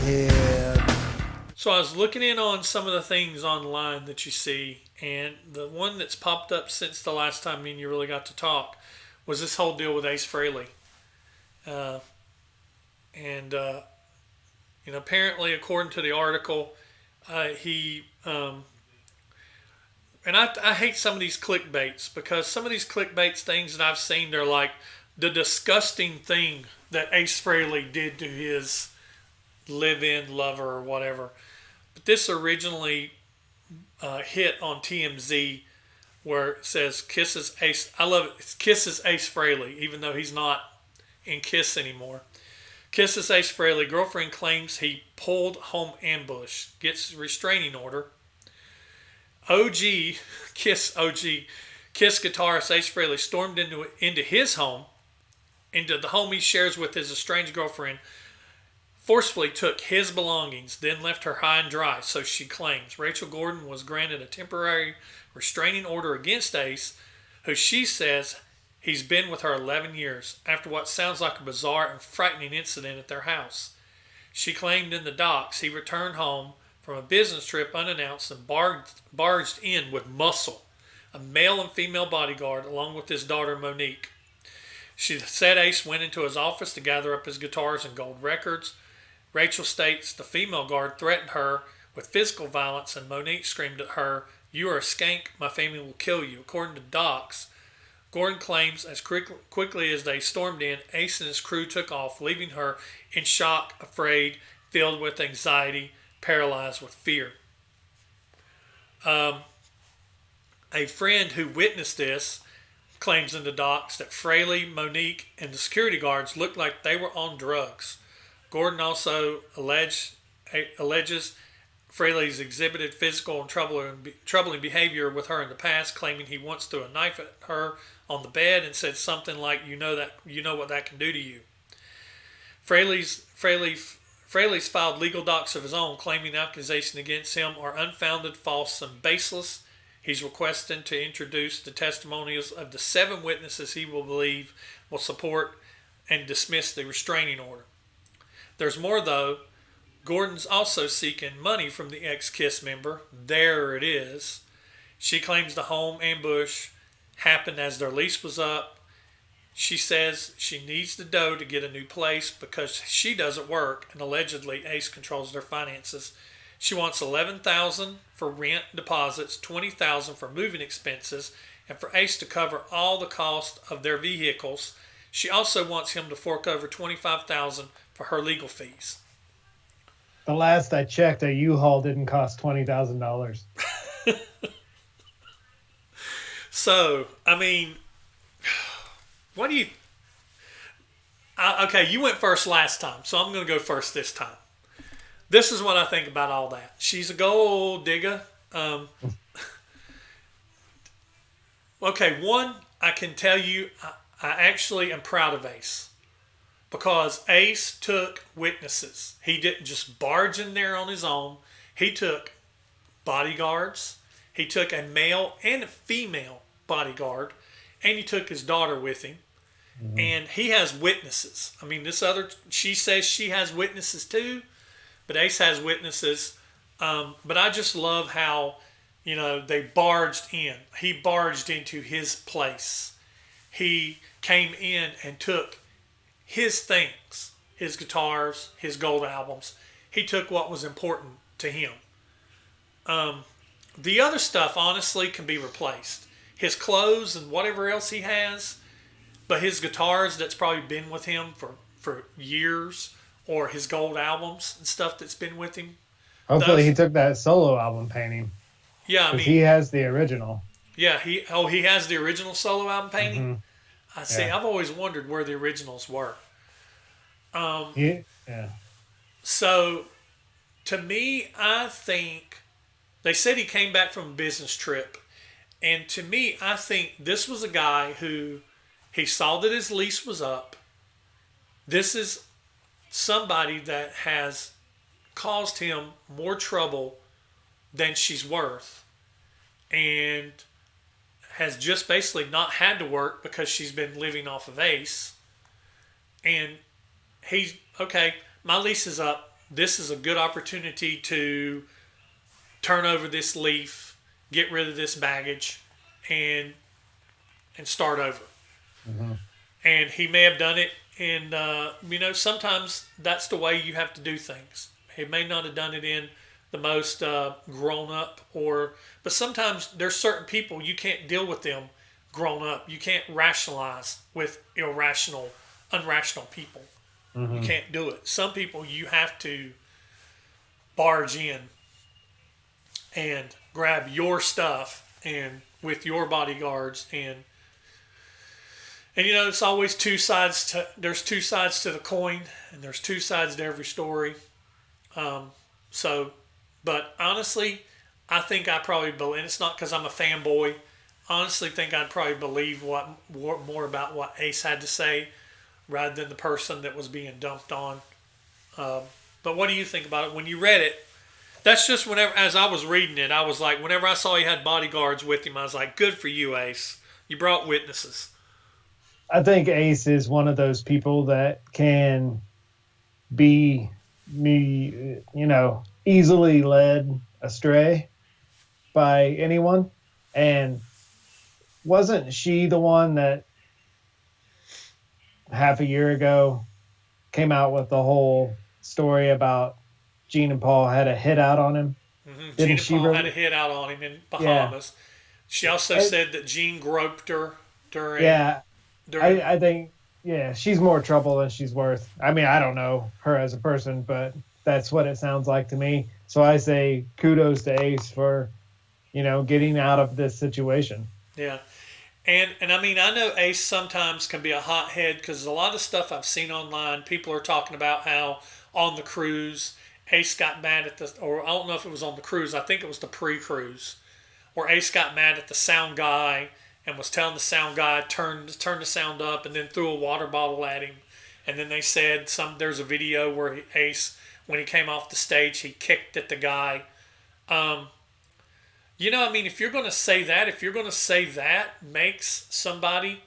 Yeah. So I was looking in on some of the things online that you see, and the one that's popped up since the last time me and you really got to talk was this whole deal with Ace Frehley. Uh, and apparently, according to the article, he and I hate some of these clickbaits because some of these clickbaits things that I've seen, they're like the disgusting thing that Ace Frehley did to his live-in lover or whatever. But this originally hit on TMZ where it says kisses Ace. I love it. It's kisses Ace Frehley, even though he's not in Kiss anymore. Kisses Ace Frehley. Girlfriend claims he pulled home ambush. Gets restraining order. OG Kiss guitarist Ace Frehley stormed into his home, into the home he shares with his estranged girlfriend, forcefully took his belongings, then left her high and dry, so she claims. Rachel Gordon was granted a temporary restraining order against Ace, who she says he's been with her 11 years, after what sounds like a bizarre and frightening incident at their house. She claimed in the docs he returned home from a business trip unannounced and barged in with Muscle, a male and female bodyguard, along with his daughter Monique. She said Ace went into his office to gather up his guitars and gold records. Rachel states the female guard threatened her with physical violence, and Monique screamed at her, "You are a skank, my family will kill you." According to docs, Gordon claims as quickly as they stormed in, Ace and his crew took off, leaving her in shock, afraid, filled with anxiety, paralyzed with fear. A friend who witnessed this claims in the docs that Fraley, Monique, and the security guards looked like they were on drugs. Gordon also alleges Fraley's exhibited physical and troubling behavior with her in the past, claiming he once threw a knife at her on the bed and said something like, you know what that can do to you." Fraley's filed legal docs of his own, claiming accusations against him are unfounded, false, and baseless. He's requesting to introduce the testimonials of the 7 witnesses he will believe will support and dismiss the restraining order. There's more, though. Gordon's also seeking money from the ex-Kiss member. There it is. She claims the home ambush happened as their lease was up. She says she needs the dough to get a new place because she doesn't work, and allegedly Ace controls their finances. She wants $11,000 for rent deposits, $20,000 for moving expenses, and for Ace to cover all the cost of their vehicles. She also wants him to fork over $25,000 for her legal fees. The last I checked, a U-Haul didn't cost $20,000. So, I mean, what do you... okay, you went first last time, so I'm going to go first this time. This is what I think about all that. She's a gold digger. Okay, one, I can tell you, I actually am proud of Ace. Because Ace took witnesses. He didn't just barge in there on his own. He took bodyguards. He took a male and a female bodyguard. And he took his daughter with him. Mm-hmm. And he has witnesses. I mean, she says she has witnesses too. But Ace has witnesses. But I just love how, they barged in. He barged into his place. He came in and took his things, his guitars, his gold albums. He took what was important to him. The other stuff, honestly, can be replaced. His clothes and whatever else he has, but his guitars that's probably been with him for years, or his gold albums and stuff that's been with him. Hopefully he took that solo album painting. Yeah, I mean, he has the original. Yeah, he has the original solo album painting. Mm-hmm. I see. Yeah. I've always wondered where the originals were. Yeah. So, to me, I think they said he came back from a business trip, and to me, I think this was a guy who he saw that his lease was up. This is somebody that has caused him more trouble than she's worth, and has just basically not had to work because she's been living off of Ace. And he's, okay, my lease is up. this is a good opportunity to turn over this leaf, get rid of this baggage, and start over. Mm-hmm. And he may have done it. And sometimes that's the way you have to do things. He may not have done it in the most grown up, but sometimes there's certain people you can't deal with them grown up. You can't rationalize with unrational people. You Mm-hmm. can't do it. Some people you have to barge in and grab your stuff and with your bodyguards and it's always there's two sides to the coin, and there's two sides to every story. Um, so, but honestly, I think I probably believe, and it's not because I'm a fanboy. Honestly, think I'd probably believe what more about what Ace had to say rather than the person that was being dumped on. Um, but what do you think about it when you read it? That's just whenever, as I was reading it, I was like, whenever I saw he had bodyguards with him, I was like, good for you, Ace. You brought witnesses. I think Ace is one of those people that can be easily led astray by anyone. And wasn't she the one that half a year ago came out with the whole story about Gene and Paul had a hit out on him? Didn't Gene and she Paul had really? a hit out on him in Yeah. Bahamas. She also And, said that Gene groped her during yeah. during. I think, yeah, she's more trouble than she's worth. I mean, I don't know her as a person, but that's what it sounds like to me. So I say kudos to Ace for, getting out of this situation. Yeah, and I mean I know Ace sometimes can be a hothead because a lot of stuff I've seen online, people are talking about how on the cruise Ace got mad at or I don't know if it was on the cruise. I think it was the pre-cruise where Ace got mad at the sound guy and was telling the sound guy turn the sound up and then threw a water bottle at him. And then they said there's a video where Ace, when he came off the stage, he kicked at the guy. Um, I mean, if you're going to say that makes somebody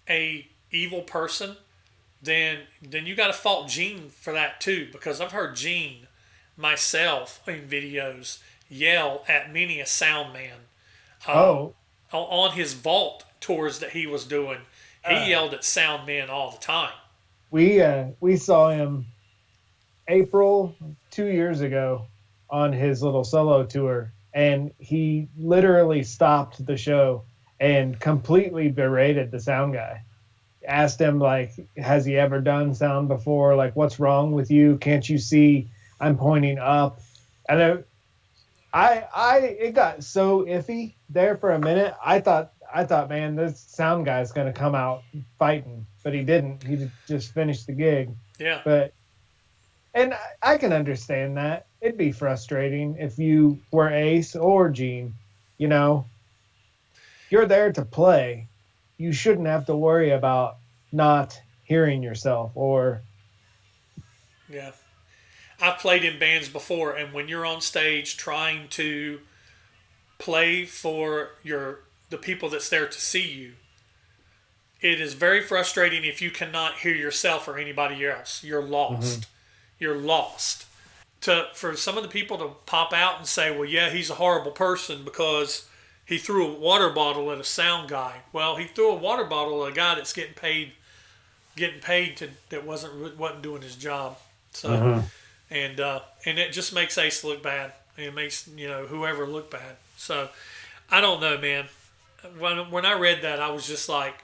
a evil person, then you got to fault Gene for that too, because I've heard Gene myself in videos yell at many a sound man Oh, on his vault tours that he was doing. He uh, yelled at sound men all the time. we saw him April 2 years ago on his little solo tour, and he literally stopped the show and completely berated the sound guy. Asked him, like, has he ever done sound before? Like, what's wrong with you? Can't you see I'm pointing up? And it got so iffy there for a minute. I thought, man, this sound guy's gonna come out fighting, but he didn't. He just finished the gig. Yeah, But and I can understand that. It'd be frustrating if you were Ace or Gene. You know, you're there to play. You shouldn't have to worry about not hearing yourself or. yeah. I've played in bands before, and when you're on stage trying to play for the people that's there to see you, it is very frustrating if you cannot hear yourself or anybody else. You're Mm-hmm. lost. You're lost. For some of the people to pop out and say, "Well, yeah, he's a horrible person because he threw a water bottle at a sound guy." Well, he threw a water bottle at a guy that's getting paid to that wasn't doing his job. So, Mm-hmm. and it just makes Ace look bad. It makes whoever look bad. So, I don't know, man. When I read that, I was just like,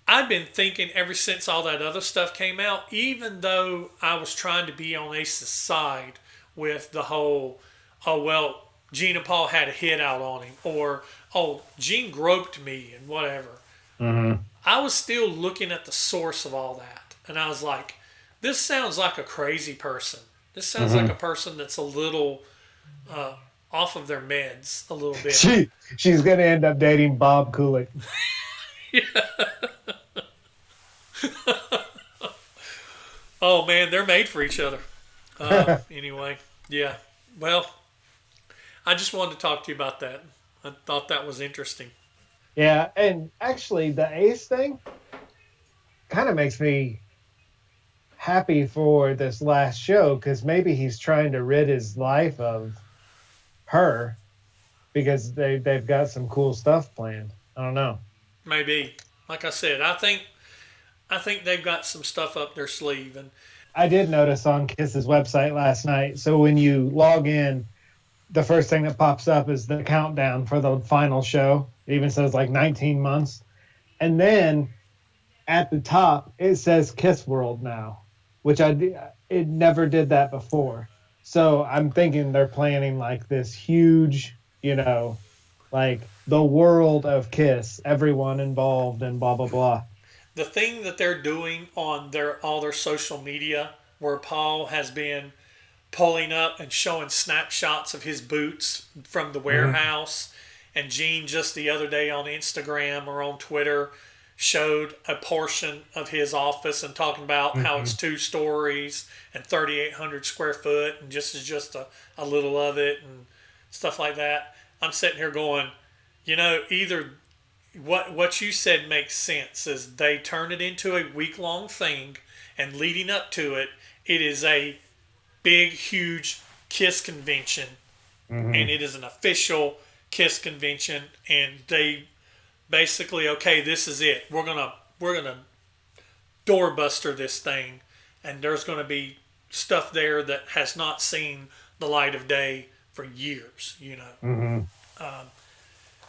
I've been thinking ever since all that other stuff came out, even though I was trying to be on Ace's side with the whole, oh, well, Gene and Paul had a hit out on him, or, oh, Gene groped me, and whatever. Mm-hmm. I was still looking at the source of all that. And I was like, this sounds like a crazy person. This sounds like Mm-hmm. a person that's a little uh, off of their meds, a little bit. She's gonna end up dating Bob Kulick. Oh, man, they're made for each other. Anyway, yeah. Well, I just wanted to talk to you about that. I thought that was interesting. Yeah, and actually, the Ace thing kind of makes me happy for this last show because maybe he's trying to rid his life of her because they've got some cool stuff planned. I don't know. Maybe, like I said, I think they've got some stuff up their sleeve, and I did notice on Kiss's website last night. So when you log in, the first thing that pops up is the countdown for the final show. It even says like 19 months. And then at the top, it says Kiss World now, which it never did that before. So I'm thinking they're planning like this huge, like the world of Kiss, everyone involved and blah, blah, blah. the thing that they're doing on all their social media, where Paul has been pulling up and showing snapshots of his boots from the Mm-hmm. warehouse, and Gene just the other day on Instagram or on Twitter showed a portion of his office and talking about how Mm-hmm. it's 2 stories and 3,800 square foot and just a little of it and stuff like that. I'm sitting here going, either what you said makes sense is they turn it into a week long thing, and leading up to it, it is a big, huge Kiss convention, Mm-hmm. and it is an official Kiss convention, and they basically, okay, this is it. We're gonna doorbuster this thing, and there's gonna be stuff there that has not seen the light of day for years. Mm-hmm.